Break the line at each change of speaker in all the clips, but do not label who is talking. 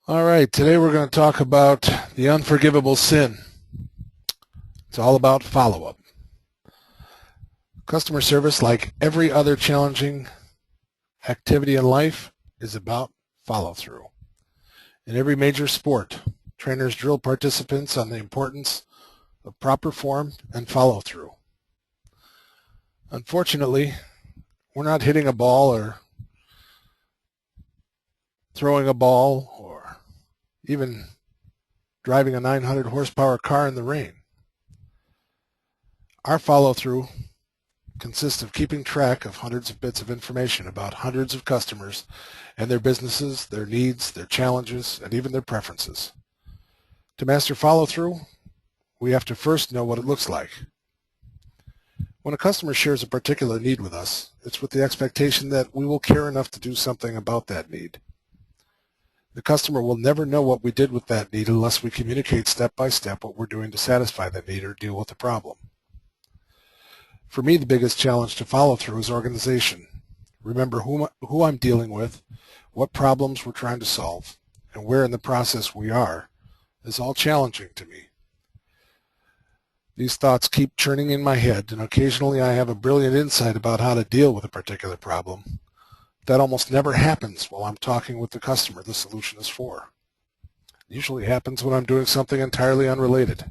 All right, today we're going to talk about the unforgivable sin. It's all about follow-up. Customer service, like every other challenging activity in life, is about follow-through. In every major sport, trainers drill participants on the importance of proper form and follow-through. Unfortunately, we're not hitting a ball or throwing a ball or even driving a 900 horsepower car in the rain. Our follow-through consists of keeping track of hundreds of bits of information about hundreds of customers and their businesses, their needs, their challenges, and even their preferences. To master follow-through, we have to first know what it looks like. When a customer shares a particular need with us, it's with the expectation that we will care enough to do something about that need. The customer will never know what we did with that need unless we communicate step by step what we're doing to satisfy that need or deal with the problem. For me, the biggest challenge to follow through is organization. Remember who I'm dealing with, what problems we're trying to solve, and where in the process we are is all challenging to me. These thoughts keep churning in my head, and occasionally I have a brilliant insight about how to deal with a particular problem. That almost never happens while I'm talking with the customer the solution is for. It usually happens when I'm doing something entirely unrelated.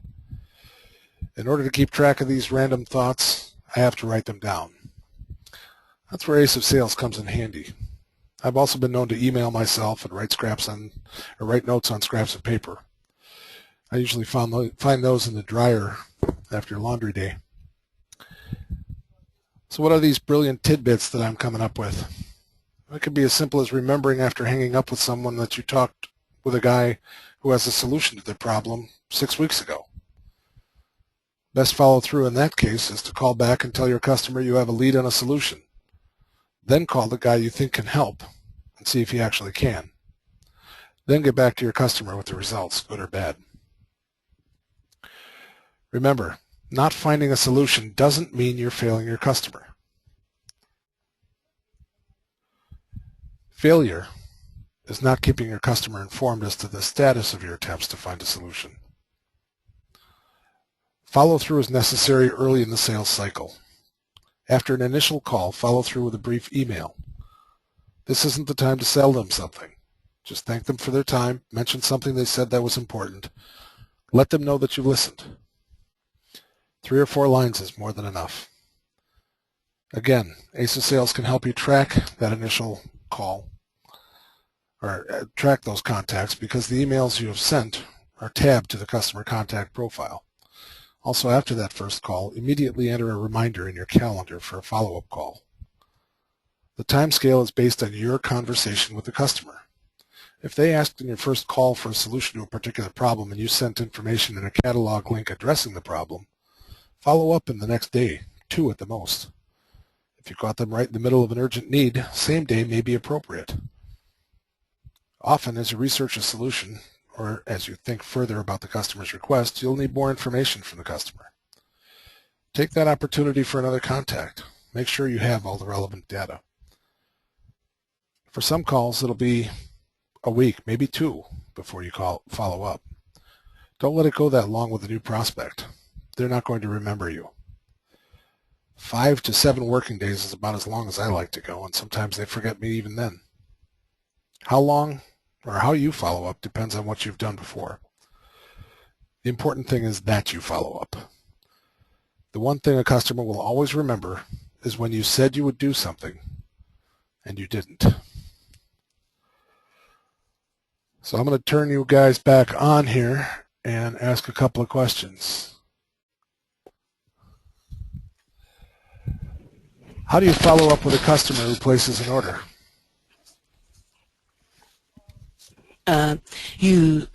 In order to keep track of these random thoughts, I have to write them down. That's where Ace of Sales comes in handy. I've also been known to email myself and write notes on scraps of paper. I usually find those in the dryer after laundry day. So what are these brilliant tidbits that I'm coming up with? It could be as simple as remembering after hanging up with someone that you talked with a guy who has a solution to their problem 6 weeks ago. Best follow through in that case is to call back and tell your customer you have a lead on a solution. Then call the guy you think can help and see if he actually can. Then get back to your customer with the results, good or bad. Remember, not finding a solution doesn't mean you're failing your customer. Failure is not keeping your customer informed as to the status of your attempts to find a solution. Follow-through is necessary early in the sales cycle. After an initial call, follow through with a brief email. This isn't the time to sell them something. Just thank them for their time, mention something they said that was important. Let them know that you listened. 3 or 4 lines is more than enough. Again, Ace of Sales can help you track that initial call or track those contacts because the emails you have sent are tabbed to the customer contact profile. Also, after that first call, immediately enter a reminder in your calendar for a follow-up call. The time scale is based on your conversation with the customer. If they asked in your first call for a solution to a particular problem and you sent information in a catalog link addressing the problem, follow up in the next day, 2 at the most. If you caught them right in the middle of an urgent need, same day may be appropriate. Often, as you research a solution, or as you think further about the customer's request, you'll need more information from the customer. Take that opportunity for another contact. Make sure you have all the relevant data. For some calls, it'll be a week, maybe 2, before you follow up. Don't let it go that long with a new prospect. They're not going to remember you. 5 to 7 working days is about as long as I like to go, and sometimes they forget me even then. How long or how you follow up depends on what you've done before. The important thing is that you follow up. The one thing a customer will always remember is when you said you would do something and you didn't. So I'm going to turn you guys back on here and ask a couple of questions. How do you follow up with a customer who places an order?
You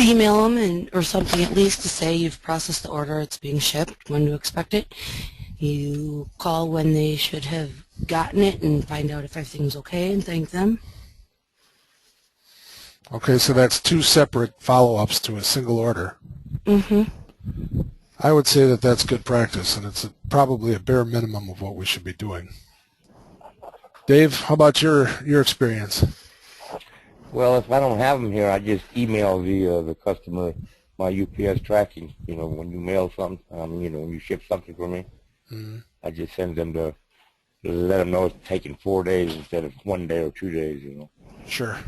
email them or something at least to say you've processed the order, it's being shipped, when to expect it. You call when they should have gotten it and find out if everything's okay and thank them.
Okay, so that's 2 separate follow-ups to a single order.
Mm-hmm.
I would say that that's good practice, and it's probably a bare minimum of what we should be doing. Dave, how about your experience?
Well, if I don't have them here, I just email the customer my UPS tracking. You know, when you mail something, you know, when you ship something for me, I just send them to let them know it's taking 4 days instead of 1 day or 2 days. You know.
Sure.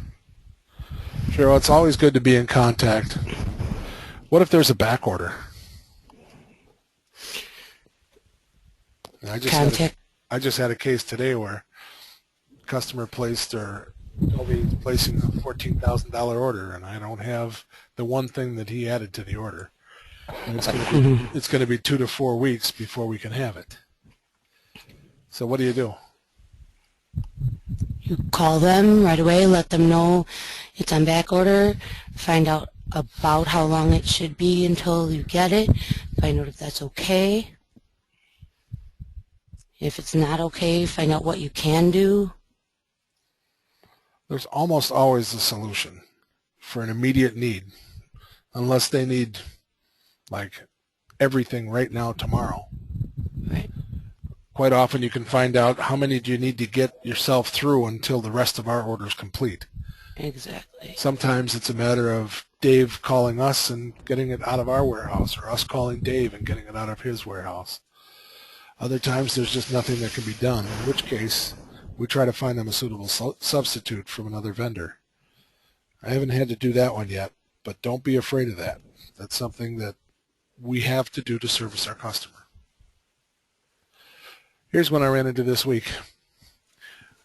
Sure. Well, it's always good to be in contact. What if there's a back order? I just had a case today where a customer placed or told me he's placing a $14,000 order, and I don't have the one thing that he added to the order. And it's going to be 2 to 4 weeks before we can have it. So what do you do?
You call them right away, let them know it's on back order, find out about how long it should be until you get it, find out if that's okay. If it's not okay, find out what you can do.
There's almost always a solution for an immediate need, unless they need, like, everything right now tomorrow.
Right.
Quite often you can find out how many do you need to get yourself through until the rest of our order is complete.
Exactly.
Sometimes it's a matter of Dave calling us and getting it out of our warehouse, or us calling Dave and getting it out of his warehouse. Other times there's just nothing that can be done, in which case we try to find them a suitable substitute from another vendor. I haven't had to do that one yet, but don't be afraid of that. That's something that we have to do to service our customer. Here's one I ran into this week.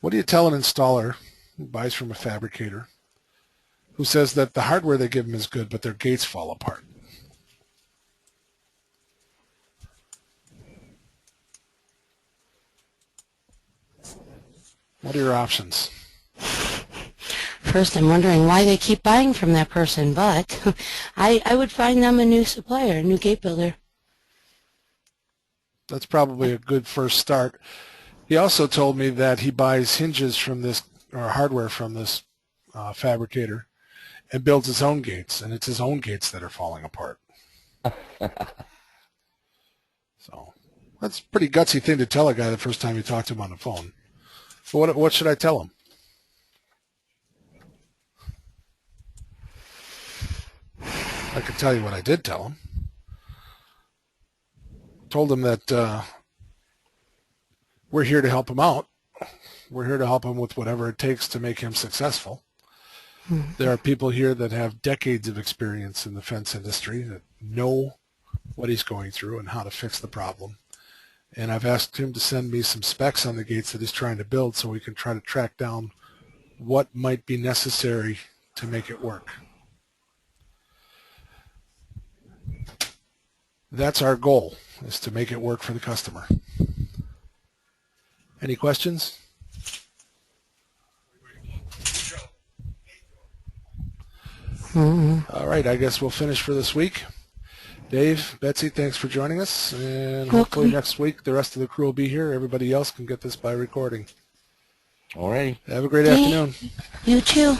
What do you tell an installer who buys from a fabricator who says that the hardware they give them is good, but their gates fall apart? What are your options?
First, I'm wondering why they keep buying from that person, but I would find them a new supplier, a new gate builder.
That's probably a good first start. He also told me that he buys hinges from this, or hardware from this fabricator, and builds his own gates, and it's his own gates that are falling apart. So that's a pretty gutsy thing to tell a guy the first time you talk to him on the phone. So what should I tell him? I can tell you what I did tell him. Told him that we're here to help him out. We're here to help him with whatever it takes to make him successful. There are people here that have decades of experience in the fence industry that know what he's going through and how to fix the problem. And I've asked him to send me some specs on the gates that he's trying to build so we can try to track down what might be necessary to make it work. That's our goal, is to make it work for the customer. Any questions? All right, I guess we'll finish for this week. Dave, Betsy, thanks for joining us, and hopefully next week the rest of the crew will be here. Everybody else can get this by recording.
All righty.
Have a great afternoon.
You too.